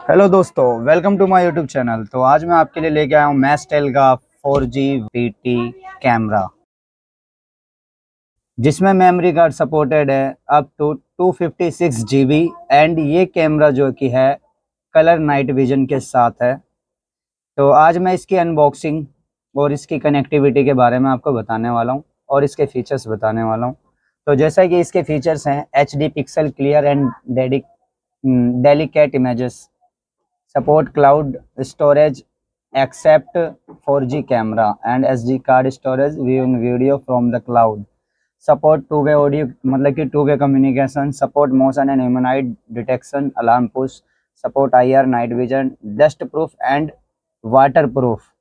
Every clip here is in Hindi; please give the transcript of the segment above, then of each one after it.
हेलो दोस्तों, welcome to my YouTube channel. तो आज मैं आपके लिए लेके आया हूँ मैस्टेल का 4G VT कैमरा, जिसमें मेमोरी कार्ड सपोर्टेड है अप टू 256 GB। एंड ये कैमरा जो कि है कलर नाइट विजन के साथ है। तो आज मैं इसकी अनबॉक्सिंग और इसकी कनेक्टिविटी के बारे में आपको बताने वाला हूँ और इसके फीचर्स बताने वाला हूँ। तो जैसा कि इसके फीचर्स हैं HD pixel clear and delicate images, support cloud storage, accept 4G camera and SD card storage, viewing video from the cloud, support two way audio मतलब कि two way communication, support motion and humanoid detection, alarm push, support IR night vision, dust proof and waterproof,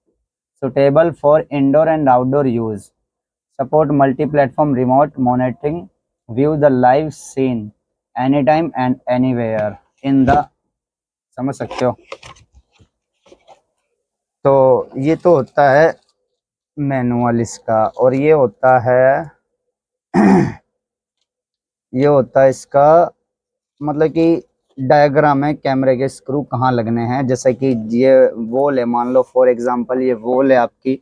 suitable for indoor and outdoor use, support multi platform remote monitoring, view the live scene anytime and anywhere in the, समझ सकते हो। तो ये तो होता है मैनुअल इसका, और ये होता है ये होता है इसका मतलब कि डायग्राम है कैमरे के स्क्रू कहाँ लगने हैं। जैसे कि ये वॉल है, मान लो फॉर एग्जांपल ये वॉल है आपकी,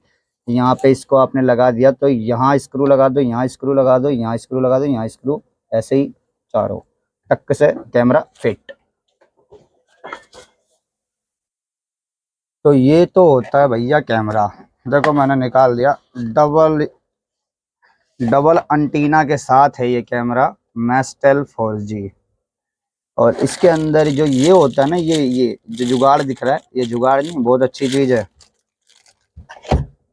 यहाँ पे इसको आपने लगा दिया तो यहाँ स्क्रू लगा दो, यहाँ स्क्रू लगा दो, यहाँ स्क्रू लगा दो, यहाँ स्क्रू, ऐसे ही चारों टक से कैमरा फिट। तो ये तो होता है भैया कैमरा। देखो मैंने निकाल दिया, डबल एंटीना के साथ है ये कैमरा मैस्टेल 4G। और इसके अंदर जो ये होता है ना, ये जो जुगाड़ दिख रहा है, ये जुगाड़ नहीं, बहुत अच्छी चीज़ है।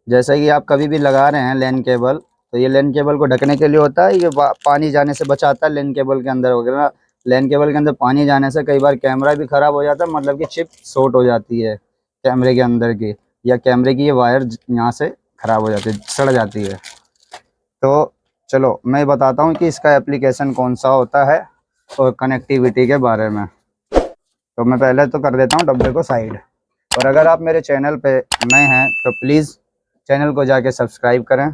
जैसा कि आप कभी भी लगा रहे हैं लैन केबल, तो ये लैन केबल को ढकने के लिए होता है, ये पानी जाने से बचाता है लैन केबल के अंदर वगैरह। लैन केबल के अंदर पानी जाने से कई बार कैमरा भी ख़राब हो जाता है, मतलब कि चिप शॉर्ट हो जाती है कैमरे के अंदर की, या कैमरे की ये वायर यहाँ से ख़राब हो जाती है, सड़ जाती है। तो चलो मैं बताता हूँ कि इसका एप्लीकेशन कौन सा होता है और कनेक्टिविटी के बारे में। तो मैं पहले तो कर देता हूँ डब्बे को साइड, और अगर आप मेरे चैनल पे नए हैं तो प्लीज़ चैनल को जाके सब्सक्राइब करें।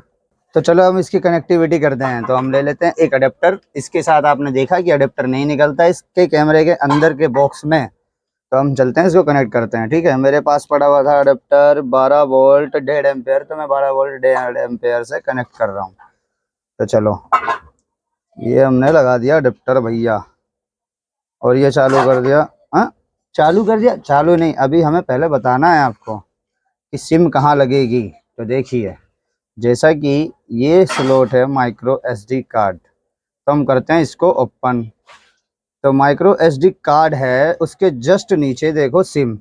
तो चलो हम इसकी कनेक्टिविटी करते हैं। तो हम ले लेते हैं एक अडेप्टर। इसके साथ आपने देखा कि अडेप्टर नहीं निकलता इसके कैमरे के अंदर के बॉक्स में। तो हम चलते हैं, इसको कनेक्ट करते हैं। ठीक है, मेरे पास पड़ा हुआ था अडेप्टर 12 वोल्ट 1.5 एम्पेयर, तो मैं 12 वोल्ट 1.5 एम्पेयर से कनेक्ट कर रहा हूँ। तो चलो ये हमने लगा दिया अडेप्टर भैया, और ये चालू कर दिया। हाँ, चालू कर दिया, चालू नहीं, अभी हमें पहले बताना है आपको कि सिम कहाँ लगेगी। तो देखिए, जैसा कि ये स्लॉट है माइक्रो SD कार्ड, तो हम करते हैं इसको ओपन। तो माइक्रो SD कार्ड है, उसके जस्ट नीचे देखो सिम,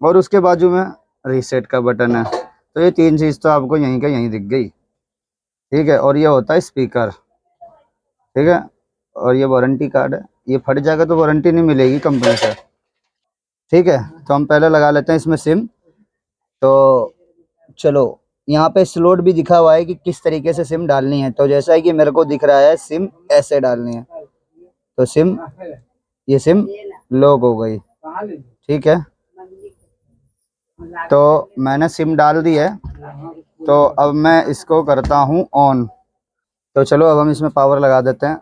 और उसके बाजू में रीसेट का बटन है। तो ये तीन चीज़ तो आपको यहीं का यहीं दिख गई। ठीक है, और ये होता है स्पीकर। ठीक है, और ये वारंटी कार्ड है, ये फट जाएगा तो वारंटी नहीं मिलेगी कंपनी से। ठीक है, तो हम पहले लगा लेते हैं इसमें सिम। तो चलो, यहाँ पे स्लॉट भी दिखा हुआ है कि किस तरीके से सिम डालनी है। तो जैसा है कि मेरे को दिख रहा है सिम ऐसे डालनी है, तो सिम, ये सिम लॉक हो गई। ठीक है, तो मैंने सिम डाल दी है। तो अब मैं इसको करता हूँ ऑन। तो चलो अब हम इसमें पावर लगा देते हैं।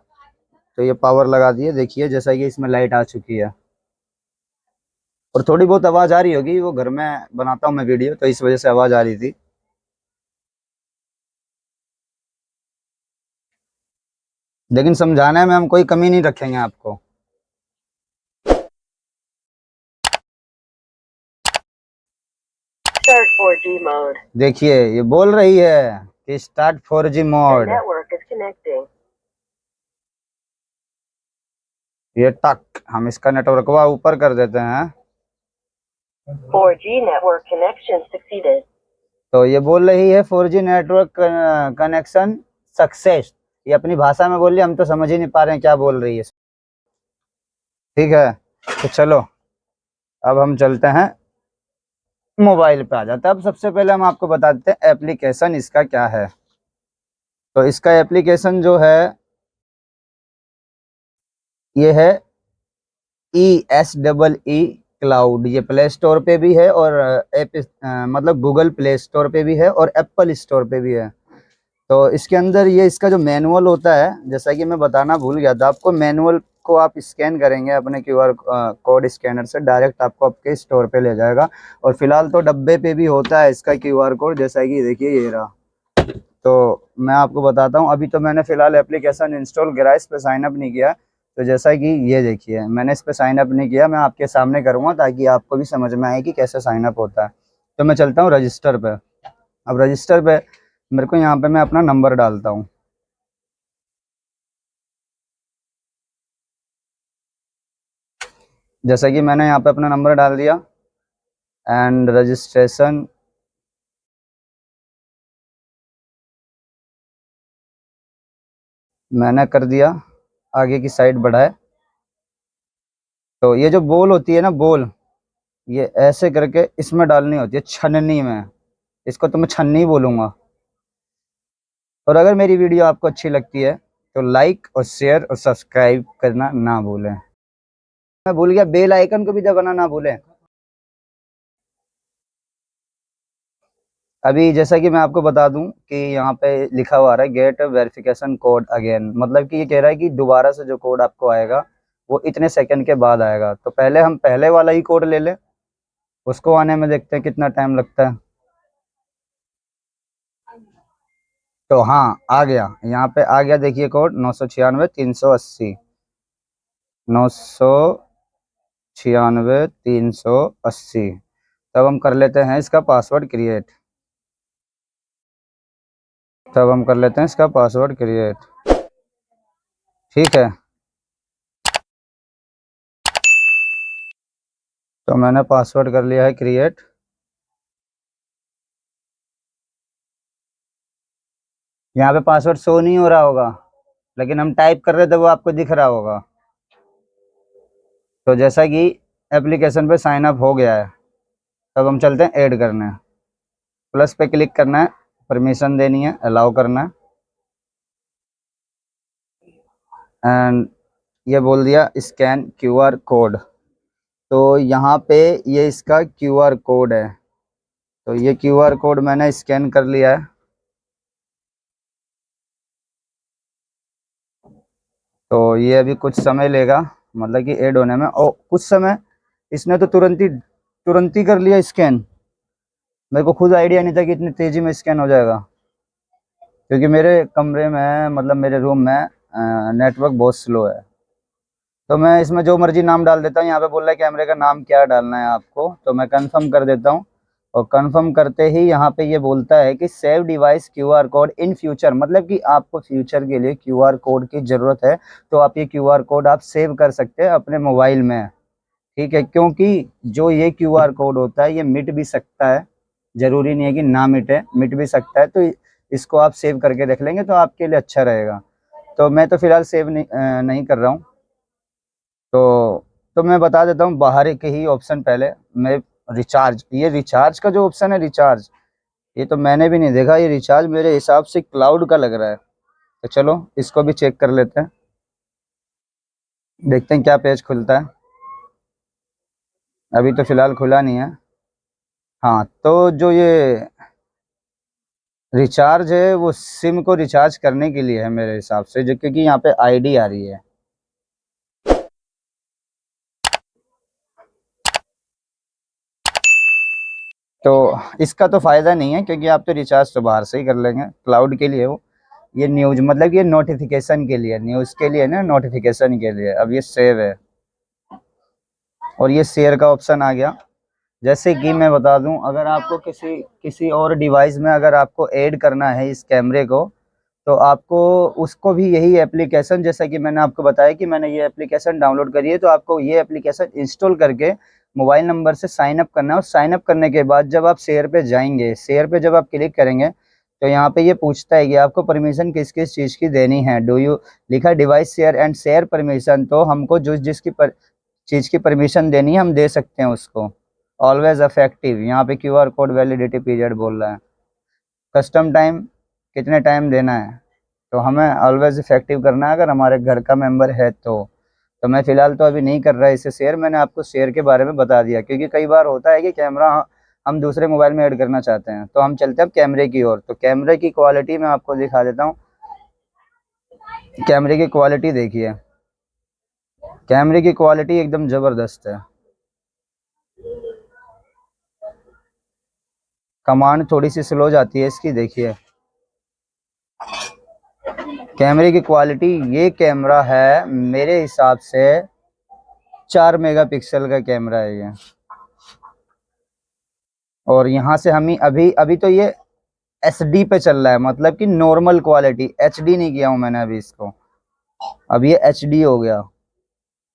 तो ये पावर लगा दिए, देखिए जैसा कि इसमें लाइट आ चुकी है, और थोड़ी बहुत आवाज़ आ रही होगी, वो घर में बनाता हूँ मैं वीडियो, तो इस वजह से आवाज़ आ रही थी। लेकिन समझाने में हम कोई कमी नहीं रखेंगे आपको। Start 4G mode. देखिए ये बोल रही है कि start 4G The mode. network is connecting. ये टक, हम इसका नेटवर्क ऊपर कर देते हैं। 4G network connection succeeded. तो ये बोल रही है 4G नेटवर्क कनेक्शन सक्सेस। ये अपनी भाषा में बोल रही है, हम तो समझ ही नहीं पा रहे हैं क्या बोल रही है। ठीक है, तो चलो अब हम चलते हैं मोबाइल पे आ जाते हैं। अब सबसे पहले हम आपको बता देते हैं एप्लीकेशन इसका क्या है। तो इसका एप्लीकेशन जो है ये है ESEE क्लाउड। ये प्ले स्टोर पे भी है, और मतलब गूगल प्ले स्टोर पे भी है, और एप्पल स्टोर पे भी है। तो इसके अंदर ये इसका जो मैनुअल होता है, जैसा कि मैं बताना भूल गया था आपको, मैनुअल इसको आप स्कैन करेंगे अपने क्यूआर कोड स्कैनर से, डायरेक्ट आपको आपके स्टोर पे ले जाएगा। और फिलहाल तो डब्बे पे भी होता है इसका क्यूआर कोड, जैसा कि देखिए ये रहा। तो मैं आपको बताता हूँ, अभी तो मैंने फिलहाल एप्लीकेशन इंस्टॉल करा है, इस पर साइन अप नहीं किया। तो जैसा कि ये देखिए मैंने इस पर साइन अप नहीं किया, मैं आपके सामने करूँगा ताकि आपको भी समझ में आए कि कैसे साइन अप होता है। तो मैं चलता हूँ रजिस्टर पे। अब रजिस्टर पे मेरे को यहाँ पे मैं अपना नंबर डालता हूँ। जैसा कि मैंने यहाँ पे अपना नंबर डाल दिया एंड रजिस्ट्रेशन मैंने कर दिया, आगे की साइड बढ़ाए। तो ये जो बॉल होती है ना, बॉल, ये ऐसे करके इसमें डालनी होती है, छन्नी में। इसको तो मैं छन्नी बोलूँगा। और अगर मेरी वीडियो आपको अच्छी लगती है तो लाइक और शेयर और सब्सक्राइब करना ना भूलें। मैं भूल गया, बेल आइकन को भी दबाना ना भूलें। अभी जैसा कि मैं आपको बता दूं कि यहाँ पे लिखा हुआ आ रहा है गेट वेरिफिकेशन कोड अगेन, मतलब कि ये कह रहा है कि दोबारा से जो कोड आपको आएगा वो इतने सेकंड के बाद आएगा। तो पहले हम पहले वाला ही कोड ले लें, उसको आने में देखते हैं कितना टाइम लगता है। तो हाँ आ गया, यहाँ पे आ गया, देखिए कोड 996 380, 996 380। तब हम कर लेते हैं इसका पासवर्ड क्रिएट। ठीक है, तो मैंने पासवर्ड कर लिया है क्रिएट। यहाँ पे पासवर्ड शो नहीं हो रहा होगा, लेकिन हम टाइप कर रहे थे वो आपको दिख रहा होगा। तो जैसा कि एप्लीकेशन पे साइन अप हो गया है, तब हम चलते हैं ऐड करने। प्लस पे क्लिक करना है, परमिशन देनी है, अलाउ करना है एंड ये बोल दिया स्कैन क्यूआर कोड। तो यहाँ पे ये इसका क्यूआर कोड है। तो ये क्यूआर कोड मैंने स्कैन कर लिया है। तो ये अभी कुछ समय लेगा, मतलब कि ऐड होने में, और कुछ समय इसने तो तुरंत ही कर लिया स्कैन। मेरे को खुद आइडिया नहीं था कि इतनी तेजी में स्कैन हो जाएगा, क्योंकि मेरे कमरे में, मतलब मेरे रूम में नेटवर्क बहुत स्लो है। तो मैं इसमें जो मर्जी नाम डाल देता हूँ। यहाँ पे बोल रहा है कैमरे का नाम क्या डालना है आपको, तो मैं कंफर्म कर देता हूँ। और कंफर्म करते ही यहाँ पे ये बोलता है कि save device QR code in future, मतलब कि आपको फ्यूचर के लिए क्यूआर कोड की ज़रूरत है, तो आप ये क्यूआर कोड आप सेव कर सकते हैं अपने मोबाइल में। ठीक है, क्योंकि जो ये क्यूआर कोड होता है ये मिट भी सकता है, ज़रूरी नहीं है कि ना मिटे, मिट भी सकता है। तो इसको आप सेव करके रख लेंगे तो आपके लिए अच्छा रहेगा। तो मैं तो फिलहाल सेव नहीं कर रहा हूँ। तो मैं बता देता हूँ बाहर के ही ऑप्शन पहले। मैं रिचार्ज, ये रिचार्ज का जो ऑप्शन है, रिचार्ज, ये तो मैंने भी नहीं देखा। ये रिचार्ज मेरे हिसाब से क्लाउड का लग रहा है। तो चलो इसको भी चेक कर लेते हैं, देखते हैं क्या पेज खुलता है। अभी तो फिलहाल खुला नहीं है। हाँ, तो जो ये रिचार्ज है वो सिम को रिचार्ज करने के लिए है मेरे हिसाब से, जो क्योंकि यहाँ पे आईडी आ रही है। तो इसका तो फ़ायदा नहीं है, क्योंकि आप तो रिचार्ज तो बाहर से ही कर लेंगे, क्लाउड के लिए वो। ये न्यूज, मतलब ये नोटिफिकेशन के लिए, न्यूज़ के लिए ना, नोटिफिकेशन के लिए। अब ये सेव है और ये शेयर का ऑप्शन आ गया। जैसे कि मैं बता दूं, अगर आपको किसी किसी और डिवाइस में अगर आपको ऐड करना है इस कैमरे को, तो आपको उसको भी यही एप्लीकेशन, जैसा कि मैंने आपको बताया कि मैंने ये एप्लीकेशन डाउनलोड करी है, तो आपको ये एप्लीकेशन इंस्टॉल करके मोबाइल नंबर से साइन अप करना है। और साइन अप करने के बाद जब आप शेयर पे जाएंगे, शेयर पे जब आप क्लिक करेंगे, तो यहाँ पे ये पूछता है कि आपको परमिशन किस किस चीज़ की देनी है। डू यू, लिखा device share and share permission, तो हमको जो जिसकी चीज़ की परमिशन देनी है हम दे सकते हैं उसको। ऑलवेज अफेक्टिव, यहाँ पे क्यूआर कोड वैलिडिटी पीरियड बोल रहा है। कस्टम टाइम, कितने टाइम देना है, तो हमें ऑलवेज इफेक्टिव करना है अगर हमारे घर का मेंबर है तो मैं फ़िलहाल तो अभी नहीं कर रहा इसे शेयर। मैंने आपको शेयर के बारे में बता दिया, क्योंकि कई बार होता है कि कैमरा हम दूसरे मोबाइल में ऐड करना चाहते हैं। तो हम चलते हैं अब कैमरे की ओर। तो कैमरे की क्वालिटी मैं आपको दिखा देता हूँ। कैमरे की क्वालिटी देखिए, कैमरे की क्वालिटी एकदम ज़बरदस्त है। कमांड थोड़ी सी स्लो जाती है इसकी, देखिए कैमरे की क्वालिटी। ये कैमरा है मेरे हिसाब से 4 मेगापिक्सल का कैमरा है ये। और यहाँ से हम ही अभी अभी तो ये एचडी पे चल रहा है, मतलब कि नॉर्मल क्वालिटी, एचडी नहीं किया हूँ मैंने अभी इसको, अब ये एचडी हो गया।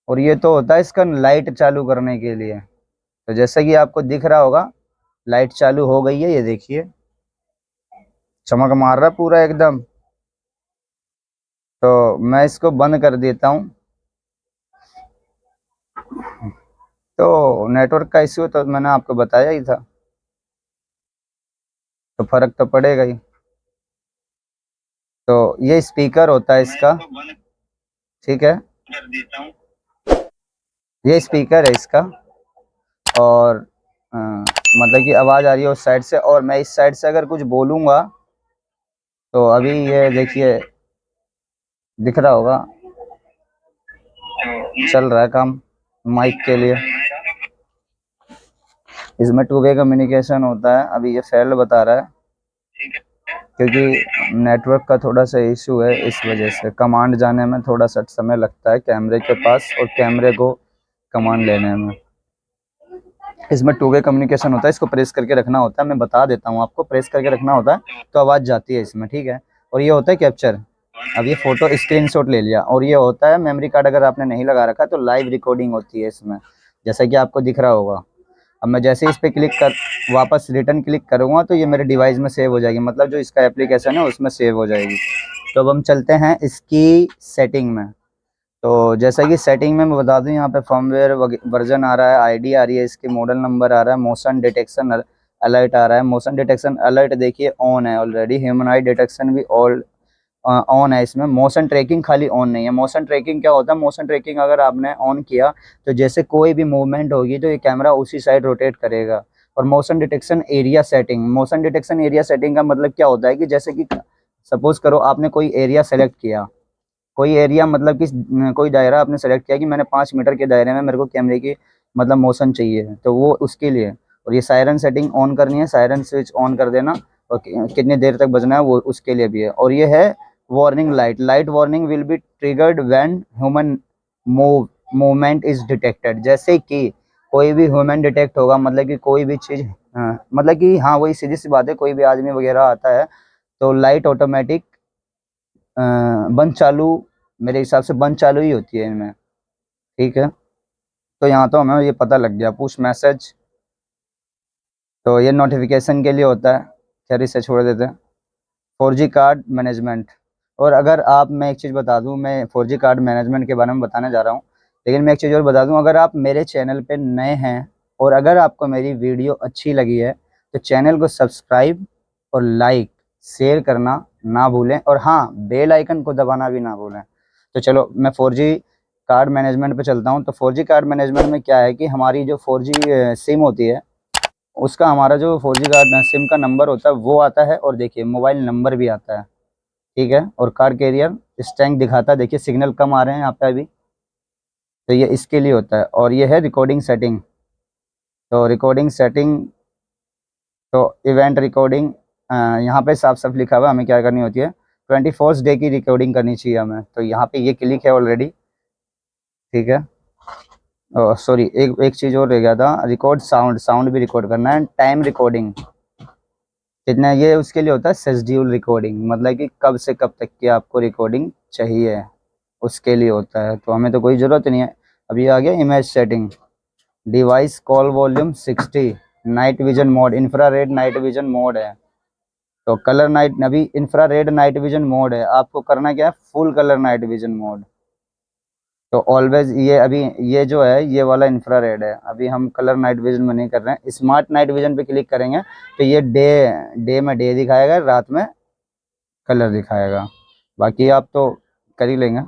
और ये तो होता है इसका लाइट चालू करने के लिए। तो जैसे कि आपको दिख रहा होगा, लाइट चालू हो गई है, ये देखिए चमक मार रहा पूरा एकदम। तो मैं इसको बंद कर देता हूँ। तो नेटवर्क का इश्यू तो मैंने आपको बताया ही था, तो फर्क तो पड़ेगा ही। तो ये स्पीकर होता है इसका, ठीक है, ये स्पीकर है इसका। और मतलब कि आवाज़ आ रही है उस साइड से, और मैं इस साइड से अगर कुछ बोलूँगा तो अभी ये देखिए दिख रहा होगा, चल रहा है काम माइक के लिए। इसमें 2 वे कम्युनिकेशन होता है। अभी ये फेल बता रहा है क्योंकि नेटवर्क का थोड़ा सा इशू है, इस वजह से कमांड जाने में थोड़ा सा समय लगता है कैमरे के पास, और कैमरे को कमांड लेने में। इसमें 2 वे कम्युनिकेशन होता है, इसको प्रेस करके रखना होता है, मैं बता देता हूँ आपको, प्रेस करके रखना होता है तो आवाज़ जाती है इसमें, ठीक है। और ये होता है कैप्चर। अब ये फ़ोटो स्क्रीनशॉट ले लिया। और ये होता है मेमोरी कार्ड, अगर आपने नहीं लगा रखा तो लाइव रिकॉर्डिंग होती है इसमें, जैसा कि आपको दिख रहा होगा। अब मैं जैसे इस पर क्लिक कर वापस रिटर्न क्लिक करूँगा तो ये मेरे डिवाइस में सेव हो जाएगी, मतलब जो इसका एप्लीकेशन है उसमें सेव हो जाएगी। तो अब हम चलते हैं इसकी सेटिंग में। तो जैसा कि सेटिंग में मैं बता दूं, यहाँ पे फर्मवेयर वर्जन आ रहा है, आईडी आ रही है, इसकी मॉडल नंबर आ रहा है, मोशन डिटेक्शन अलर्ट आ रहा है। मोशन डिटेक्शन अलर्ट देखिए ऑन है ऑलरेडी, ह्यूमन आई डिटेक्शन भी ऑल ऑन है इसमें। मोशन ट्रैकिंग खाली ऑन नहीं है। मोशन ट्रैकिंग क्या होता है? मोशन ट्रैकिंग अगर आपने ऑन किया तो जैसे कोई भी मूवमेंट होगी तो ये कैमरा उसी साइड रोटेट करेगा। और motion detection area setting, motion detection area setting का मतलब क्या होता है कि जैसे कि सपोज करो आपने कोई एरिया सेलेक्ट किया, कोई एरिया मतलब कि कोई दायरा आपने सेलेक्ट किया कि मैंने 5 मीटर के दायरे में मेरे को कैमरे की मतलब मोशन चाहिए, तो वो उसके लिए। और ये सायरन सेटिंग ऑन करनी है, सायरन स्विच ऑन कर देना, और कितनी देर तक बजना है वो उसके लिए भी है। और ये है warning light, light warning will be triggered when human movement is detected. जैसे कि कोई भी ह्यूमन डिटेक्ट होगा, मतलब कि कोई भी चीज़, मतलब कि हाँ वही सीधी सी बात है, कोई भी आदमी वगैरह आता है तो लाइट ऑटोमेटिक बंद चालू, मेरे हिसाब से बंद चालू ही होती है इनमें, ठीक है। तो यहाँ तो हमें ये पता लग गया, पुश मैसेज, तो ये नोटिफिकेशन के लिए होता है। खैर इसे छोड़ देते हैं। 4G card management. और अगर आप, मैं एक चीज़ बता दूं, मैं 4G कार्ड मैनेजमेंट के बारे में बताने जा रहा हूं, लेकिन मैं एक चीज़ और बता दूं, अगर आप मेरे चैनल पे नए हैं और अगर आपको मेरी वीडियो अच्छी लगी है तो चैनल को सब्सक्राइब और लाइक शेयर करना ना भूलें, और हाँ बेल आइकन को दबाना भी ना भूलें। तो चलो मैं 4G कार्ड मैनेजमेंट पे चलता हूँ। तो 4G कार्ड मैनेजमेंट में क्या है कि हमारी जो 4G सिम होती है उसका, हमारा जो 4G कार्ड सिम का नंबर होता है वो आता है, और देखिए मोबाइल नंबर भी आता है, ठीक है। और कार्ड कैरियर स्ट्रेंथ दिखाता है, देखिए सिग्नल कम आ रहे हैं यहाँ पे अभी, तो ये इसके लिए होता है। और ये है रिकॉर्डिंग सेटिंग। तो रिकॉर्डिंग सेटिंग, तो इवेंट रिकॉर्डिंग, यहाँ पे साफ साफ लिखा हुआ है हमें क्या करनी होती है। 24 डे की रिकॉर्डिंग करनी चाहिए हमें, तो यहाँ पे ये क्लिक है ऑलरेडी, ठीक है। सॉरी, एक एक चीज़ और रह गया था, रिकॉर्ड साउंड, साउंड भी रिकॉर्ड करना है। टाइम रिकॉर्डिंग कितना, ये उसके लिए होता है शेड्यूल रिकॉर्डिंग, मतलब कि कब से कब तक की आपको रिकॉर्डिंग चाहिए उसके लिए होता है, तो हमें तो कोई ज़रूरत नहीं है। अब ये आ गया image setting, device call volume 60, night vision mode, infrared night vision mode है। तो कलर नाइट, अभी इंफ्रारेड नाइट विजन मोड है, आपको करना क्या है, full colour night vision mode. तो ऑलवेज ये अभी ये जो है ये वाला इंफ्रारेड है, अभी हम कलर नाइट विजन में नहीं कर रहे हैं। स्मार्ट नाइट विजन पे क्लिक करेंगे तो ये डे डे में डे दिखाएगा, रात में कलर दिखाएगा, बाकी आप तो कर ही लेंगे।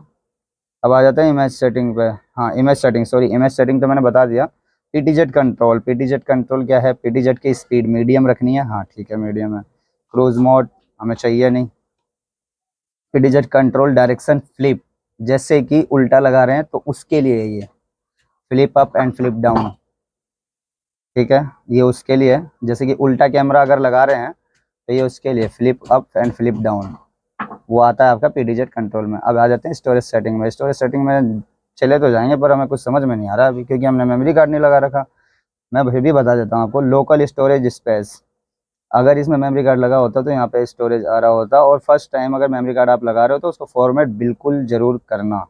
अब आ जाते हैं इमेज सेटिंग पे। हाँ image setting, sorry image setting तो मैंने बता दिया। पीटीजेड कंट्रोल, पीटीजेड कंट्रोल क्या है, पीटीजेड की स्पीड मीडियम रखनी है, हाँ ठीक है मीडियम है। क्रूज मोड हमें चाहिए नहीं। पीटीजेड कंट्रोल डायरेक्शन फ्लिप, जैसे कि उल्टा लगा रहे हैं तो उसके लिए है ये flip up and flip down, ठीक है। ये उसके लिए है, जैसे कि उल्टा कैमरा अगर लगा रहे हैं तो ये उसके लिए flip up and flip down, वो आता है आपका पीडीजेट कंट्रोल में। अब आ जाते हैं स्टोरेज सेटिंग में। स्टोरेज सेटिंग में चले तो जाएंगे पर हमें कुछ समझ में नहीं आ रहा अभी, क्योंकि हमने मेमोरी कार्ड नहीं लगा रखा। मैं फिर भी बता देता हूँ आपको, लोकल स्टोरेज स्पेस, अगर इसमें मेमोरी कार्ड लगा होता तो यहाँ पे स्टोरेज आ रहा होता। और फर्स्ट टाइम अगर मेमोरी कार्ड आप लगा रहे हो तो उसको फॉर्मेट बिल्कुल ज़रूर करना,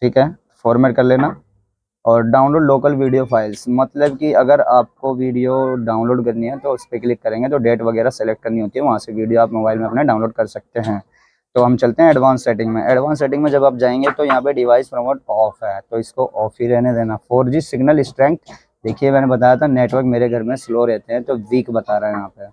ठीक है, फॉर्मेट कर लेना। और डाउनलोड लोकल वीडियो फाइल्स, मतलब कि अगर आपको वीडियो डाउनलोड करनी है तो उस पर क्लिक करेंगे तो डेट वगैरह सेलेक्ट करनी होती है, वहाँ से वीडियो आप मोबाइल में अपने डाउनलोड कर सकते हैं। तो हम चलते हैं एडवांस सेटिंग में। एडवांस सेटिंग में जब आप जाएंगे तो यहाँ पे डिवाइस प्रमोट ऑफ है, तो इसको ऑफ ही रहने देना। 4G सिग्नल स्ट्रेंथ, देखिए मैंने बताया था नेटवर्क मेरे घर में स्लो रहते हैं तो वीक बता रहा है, यहाँ पे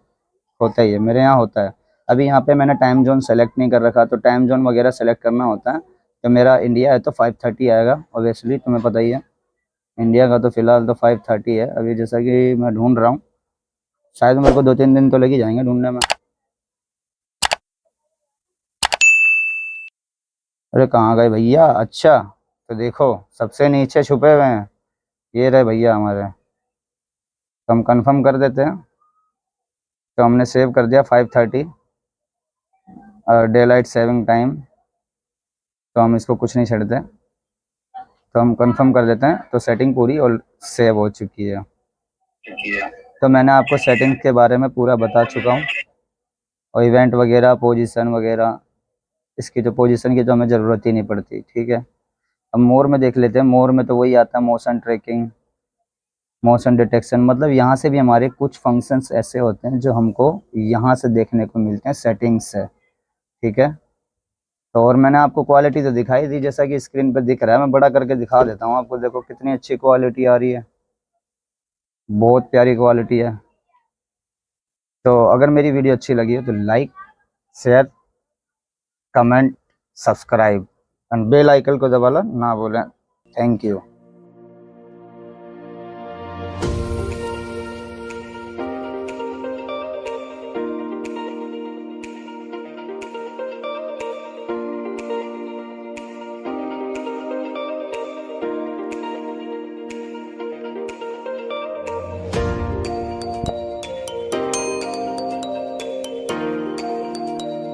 होता ही है, मेरे यहाँ होता है। अभी यहाँ पे मैंने टाइम जोन सेलेक्ट नहीं कर रखा, तो टाइम जोन वगैरह सेलेक्ट करना होता है। तो मेरा इंडिया है तो 5:30 आएगा, ऑब्वियसली तुम्हें पता ही है। इंडिया का तो फिलहाल तो 5:30 है अभी, जैसा कि मैं ढूंढ रहा हूँ, शायद मेरे को 2-3 दिन तो लग ही जाएंगे ढूंढने में। अरे कहाँ गए भैया, अच्छा तो देखो सबसे नीचे छुपे हुए हैं, ये रहे भैया हमारे। तो हम कंफर्म कर देते हैं। तो हमने सेव कर दिया 5:30 डे लाइट सेविंग टाइम, तो हम इसको कुछ नहीं छेड़ते, तो हम कंफर्म कर देते हैं। तो सेटिंग पूरी और सेव हो चुकी है। तो मैंने आपको सेटिंग के बारे में पूरा बता चुका हूँ, और इवेंट वगैरह पोजीशन वगैरह, इसकी तो पोजीशन की तो हमें ज़रूरत ही नहीं पड़ती, ठीक है। अब मोर में देख लेते हैं। मोर में तो वही आता है, मोशन ट्रैकिंग, मोशन डिटेक्शन, मतलब यहाँ से भी हमारे कुछ फंक्शंस ऐसे होते हैं जो हमको यहाँ से देखने को मिलते हैं सेटिंग्स से, ठीक है। तो और मैंने आपको क्वालिटी तो दिखाई दी, जैसा कि स्क्रीन पर दिख रहा है। मैं बड़ा करके दिखा देता हूँ आपको, देखो कितनी अच्छी क्वालिटी आ रही है, बहुत प्यारी क्वालिटी है। तो अगर मेरी वीडियो अच्छी लगी है तो like, share, comment, subscribe and bell icon को दबाना ना भूलें। Thank you.